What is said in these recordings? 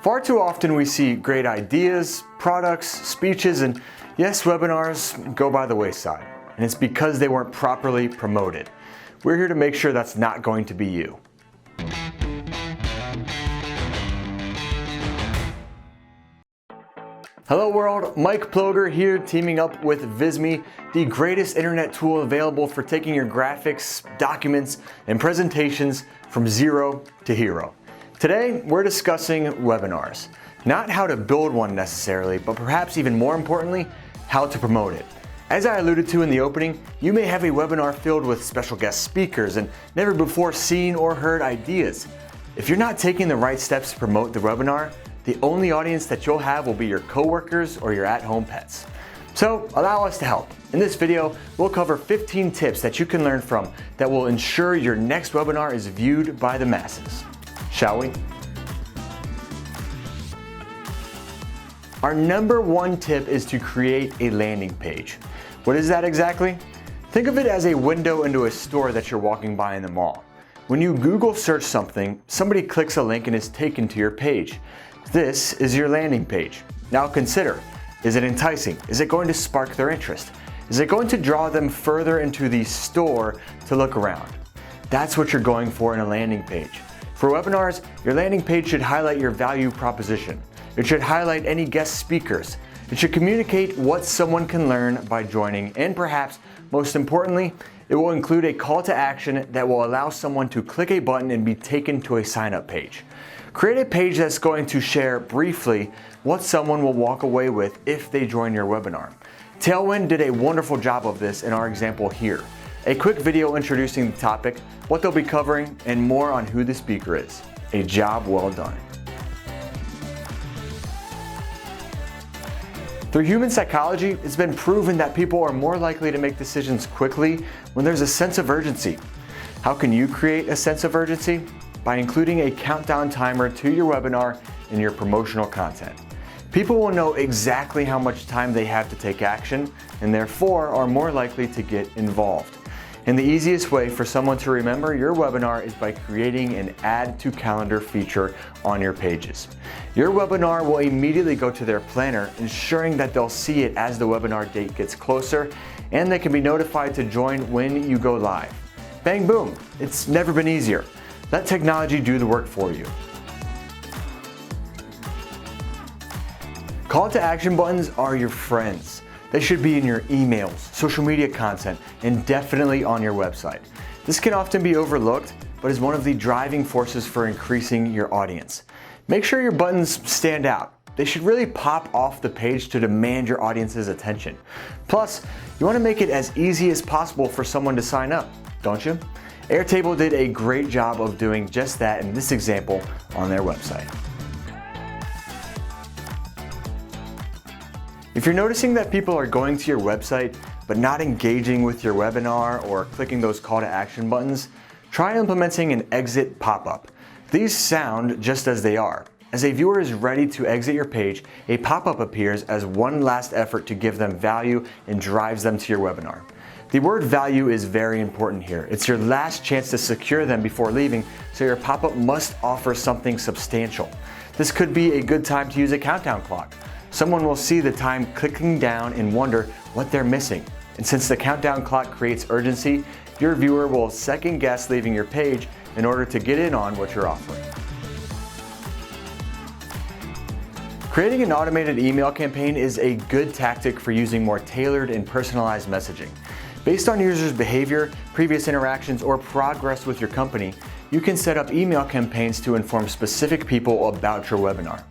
Far too often we see great ideas, products, speeches, and yes, webinars go by the wayside. And it's because they weren't properly promoted. We're here to make sure that's not going to be you. Hello world, Mike Ploger here, teaming up with Visme, the greatest internet tool available for taking your graphics, documents, and presentations from zero to hero. Today, we're discussing webinars. Not how to build one necessarily, but perhaps even more importantly, how to promote it. As I alluded to in the opening, you may have a webinar filled with special guest speakers and never before seen or heard ideas. If you're not taking the right steps to promote the webinar, the only audience that you'll have will be your coworkers or your at-home pets. So allow us to help. In this video, we'll cover 15 tips that you can learn from that will ensure your next webinar is viewed by the masses. Shall we? Our number one tip is to create a landing page. What is that exactly? Think of it as a window into a store that you're walking by in the mall. When you Google search something, somebody clicks a link and is taken to your page. This is your landing page. Now consider, is it enticing? Is it going to spark their interest? Is it going to draw them further into the store to look around? That's what you're going for in a landing page. For webinars, your landing page should highlight your value proposition. It should highlight any guest speakers. It should communicate what someone can learn by joining, and perhaps most importantly, it will include a call to action that will allow someone to click a button and be taken to a sign-up page. Create a page that's going to share briefly what someone will walk away with if they join your webinar. Tailwind did a wonderful job of this in our example here. A quick video introducing the topic, what they'll be covering, and more on who the speaker is. A job well done. Through human psychology, it's been proven that people are more likely to make decisions quickly when there's a sense of urgency. How can you create a sense of urgency? By including a countdown timer to your webinar in your promotional content. People will know exactly how much time they have to take action and therefore are more likely to get involved. And the easiest way for someone to remember your webinar is by creating an add to calendar feature on your pages. Your webinar will immediately go to their planner, ensuring that they'll see it as the webinar date gets closer, and they can be notified to join when you go live. Bang boom, it's never been easier. Let technology do the work for you. Call to action buttons are your friends. They should be in your emails, social media content, and definitely on your website. This can often be overlooked, but is one of the driving forces for increasing your audience. Make sure your buttons stand out. They should really pop off the page to demand your audience's attention. Plus, you want to make it as easy as possible for someone to sign up, don't you? Airtable did a great job of doing just that in this example on their website. If you're noticing that people are going to your website but not engaging with your webinar or clicking those call to action buttons, try implementing an exit pop-up. These sound just as they are. As a viewer is ready to exit your page, a pop-up appears as one last effort to give them value and drives them to your webinar. The word value is very important here. It's your last chance to secure them before leaving, so your pop-up must offer something substantial. This could be a good time to use a countdown clock. Someone will see the time clicking down and wonder what they're missing. And since the countdown clock creates urgency, your viewer will second guess leaving your page in order to get in on what you're offering. Creating an automated email campaign is a good tactic for using more tailored and personalized messaging. Based on users' behavior, previous interactions, or progress with your company, you can set up email campaigns to inform specific people about your webinar.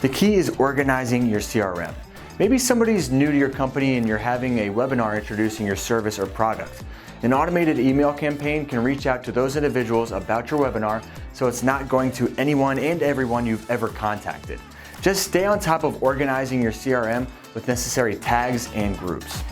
The key is organizing your CRM. Maybe somebody's new to your company and you're having a webinar introducing your service or product. An automated email campaign can reach out to those individuals about your webinar, so it's not going to anyone and everyone you've ever contacted. Just stay on top of organizing your CRM with necessary tags and groups.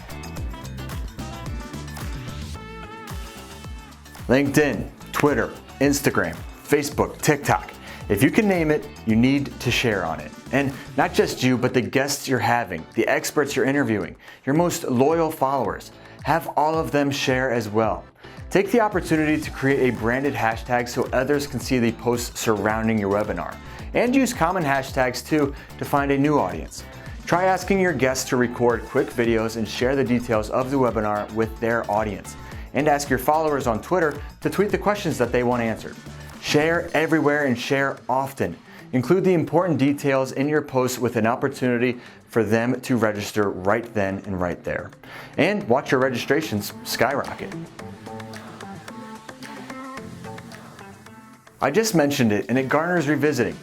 LinkedIn, Twitter, Instagram, Facebook, TikTok. If you can name it, you need to share on it. And not just you, but the guests you're having, the experts you're interviewing, your most loyal followers. Have all of them share as well. Take the opportunity to create a branded hashtag so others can see the posts surrounding your webinar. and use common hashtags too to find a new audience. Try asking your guests to record quick videos and share the details of the webinar with their audience. And ask your followers on Twitter to tweet the questions that they want answered. Share everywhere and share often. Include the important details in your posts with an opportunity for them to register right then and right there. And watch your registrations skyrocket. I just mentioned it and it garners revisiting.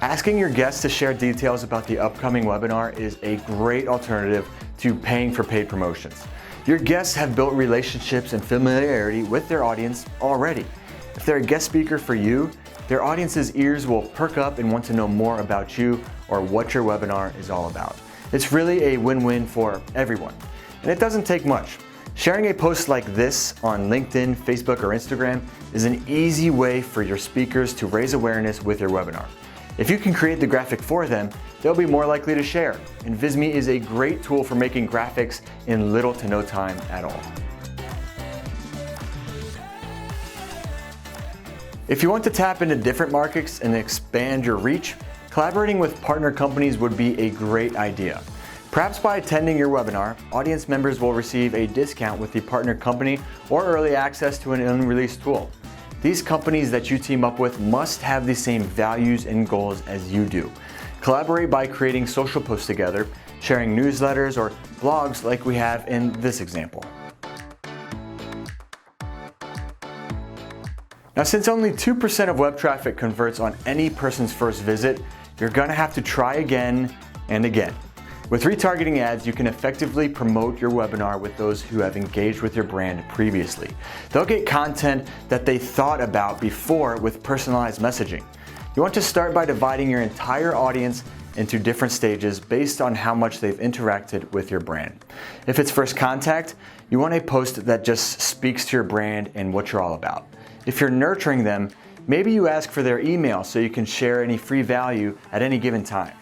Asking your guests to share details about the upcoming webinar is a great alternative to paying for paid promotions. Your guests have built relationships and familiarity with their audience already. If they're a guest speaker for you, their audience's ears will perk up and want to know more about you or what your webinar is all about. It's really a win-win for everyone. And it doesn't take much. Sharing a post like this on LinkedIn, Facebook, or Instagram is an easy way for your speakers to raise awareness with your webinar. If you can create the graphic for them, they'll be more likely to share. And Visme is a great tool for making graphics in little to no time at all. If you want to tap into different markets and expand your reach, collaborating with partner companies would be a great idea. Perhaps by attending your webinar, audience members will receive a discount with the partner company or early access to an unreleased tool. These companies that you team up with must have the same values and goals as you do. Collaborate by creating social posts together, sharing newsletters or blogs like we have in this example. Now, since only 2% of web traffic converts on any person's first visit, you're gonna have to try again and again. With retargeting ads, you can effectively promote your webinar with those who have engaged with your brand previously. They'll get content that they thought about before with personalized messaging. You want to start by dividing your entire audience into different stages based on how much they've interacted with your brand. If it's first contact, you want a post that just speaks to your brand and what you're all about. If you're nurturing them, maybe you ask for their email so you can share any free value at any given time.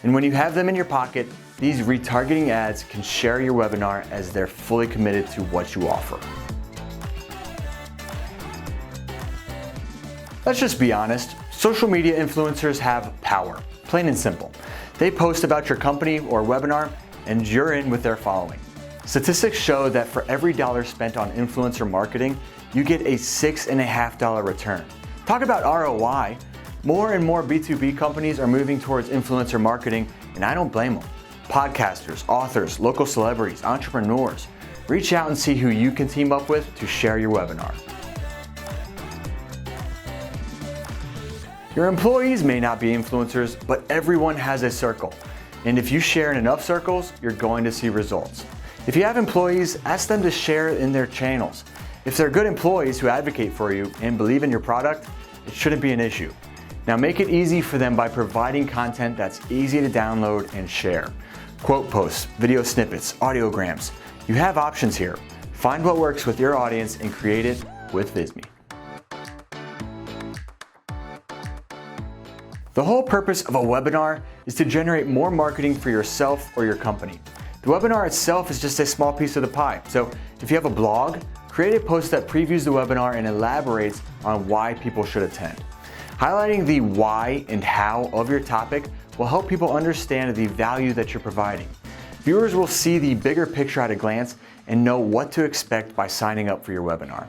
And when you have them in your pocket, these retargeting ads can share your webinar as they're fully committed to what you offer. Let's just be honest, social media influencers have power, plain and simple. They post about your company or webinar and you're in with their following. Statistics show that for every dollar spent on influencer marketing, you get a $6.50 return. Talk about ROI. More and more B2B companies are moving towards influencer marketing, and I don't blame them. Podcasters, authors, local celebrities, entrepreneurs, reach out and see who you can team up with to share your webinar. Your employees may not be influencers, but everyone has a circle. And if you share in enough circles, you're going to see results. If you have employees, ask them to share in their channels. If they're good employees who advocate for you and believe in your product, it shouldn't be an issue. Now make it easy for them by providing content that's easy to download and share. Quote posts, video snippets, audiograms. You have options here. Find what works with your audience and create it with Visme. The whole purpose of a webinar is to generate more marketing for yourself or your company. The webinar itself is just a small piece of the pie. So if you have a blog, create a post that previews the webinar and elaborates on why people should attend. Highlighting the why and how of your topic will help people understand the value that you're providing. Viewers will see the bigger picture at a glance and know what to expect by signing up for your webinar.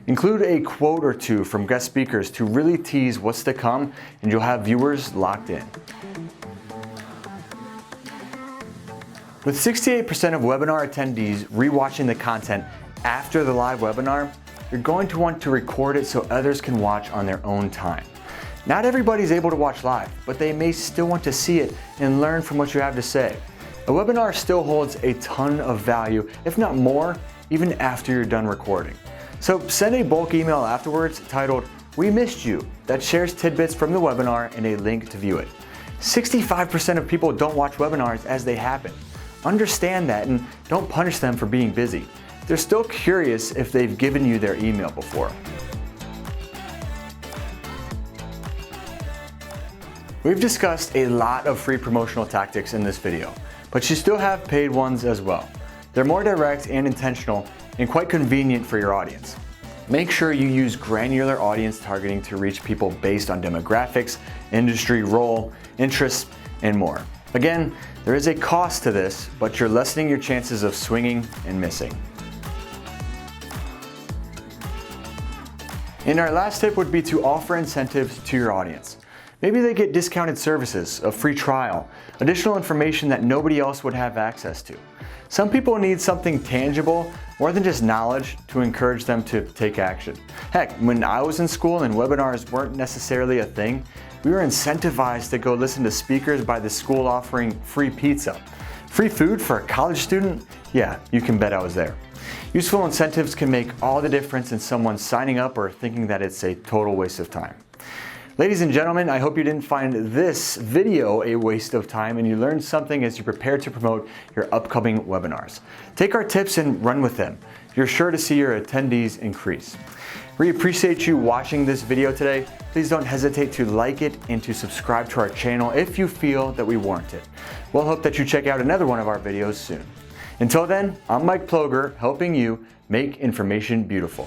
Include a quote or two from guest speakers to really tease what's to come, and you'll have viewers locked in. With 68% of webinar attendees rewatching the content after the live webinar, you're going to want to record it so others can watch on their own time. Not everybody's able to watch live, but they may still want to see it and learn from what you have to say. A webinar still holds a ton of value, if not more, even after you're done recording. So send a bulk email afterwards titled, "We missed you," that shares tidbits from the webinar and a link to view it. 65% of people don't watch webinars as they happen. Understand that and don't punish them for being busy. They're still curious if they've given you their email before. We've discussed a lot of free promotional tactics in this video, but you still have paid ones as well. They're more direct and intentional and quite convenient for your audience. Make sure you use granular audience targeting to reach people based on demographics, industry, role, interests, and more. Again, there is a cost to this, but you're lessening your chances of swinging and missing. And our last tip would be to offer incentives to your audience. Maybe they get discounted services, a free trial, additional information that nobody else would have access to. Some people need something tangible, more than just knowledge, to encourage them to take action. Heck, when I was in school and webinars weren't necessarily a thing, we were incentivized to go listen to speakers by the school offering free pizza. Free food for a college student? Yeah, you can bet I was there. Useful incentives can make all the difference in someone signing up or thinking that it's a total waste of time. Ladies and gentlemen, I hope you didn't find this video a waste of time and you learned something as you prepare to promote your upcoming webinars. Take our tips and run with them. You're sure to see your attendees increase. We appreciate you watching this video today. Please don't hesitate to like it and to subscribe to our channel if you feel that we warrant it. We'll hope that you check out another one of our videos soon. Until then, I'm Mike Ploger, helping you make information beautiful.